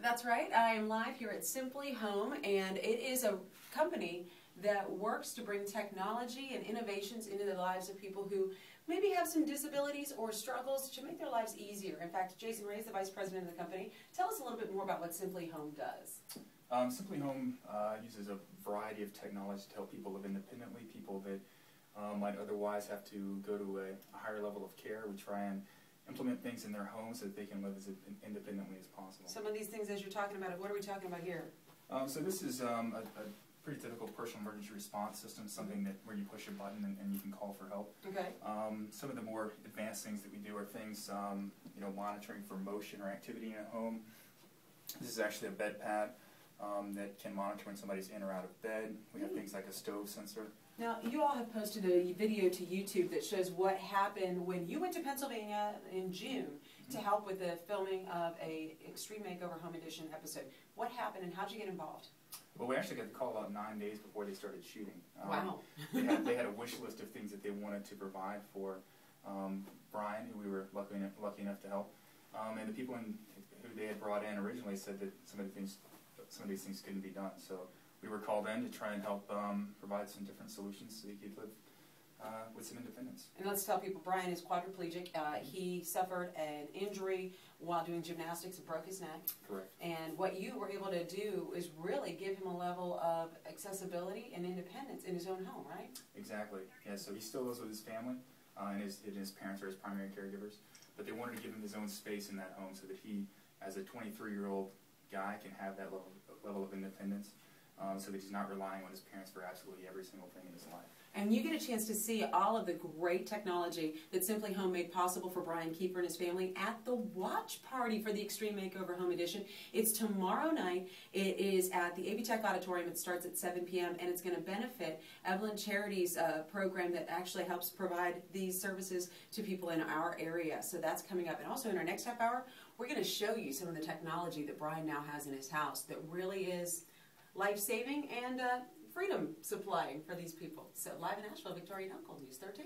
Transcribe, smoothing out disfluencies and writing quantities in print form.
That's right. I am live here at Simply Home, and it is a company that works to bring technology and innovations into the lives of people who maybe have some disabilities or struggles to make their lives easier. In fact, Jason Ray is the vice president of the company. Tell us a little bit more about what Simply Home does. Simply Home uses a variety of technology to help people live independently, people that might otherwise have to go to a higher level of care. We try and implement things in their home so that they can live as independently as possible. Some of these things, as you're talking about, what are we talking about here? So this is a pretty typical personal emergency response system, something that where you push a button and you can call for help. Okay. Some of the more advanced things that we do are things, monitoring for motion or activity in a home. This is actually a bed pad that can monitor when somebody's in or out of bed. We have things like a stove sensor. Now, you all have posted a video to YouTube that shows what happened when you went to Pennsylvania in June to help with the filming of a Extreme Makeover Home Edition episode. What happened and how did you get involved? Well, we actually got the call about 9 days before they started shooting. Wow. They had a wish list of things that they wanted to provide for Brian, who we were lucky enough to help. And the people who they had brought in originally said that some of these things couldn't be done. So we were called in to try and help provide some different solutions so he could live with some independence. And let's tell people, Brian is quadriplegic. He suffered an injury while doing gymnastics and broke his neck. Correct. And what you were able to do is really give him a level of accessibility and independence in his own home, right? Exactly. Yeah, so he still lives with his family, and his parents are his primary caregivers. But they wanted to give him his own space in that home so that he, as a 23-year-old guy, can have that level of independence. So that he's not relying on his parents for absolutely every single thing in his life. And you get a chance to see all of the great technology that Simply Home made possible for Brian Keeper and his family at the watch party for the Extreme Makeover Home Edition. It's tomorrow night. It is at the AB Tech Auditorium. It starts at 7 p.m. and it's going to benefit Evelyn Charity's program that actually helps provide these services to people in our area. So that's coming up. And also in our next half hour, we're going to show you some of the technology that Brian now has in his house that really is life-saving and freedom supplying for these people. So live in Asheville, Victoria and Uncle, News 13.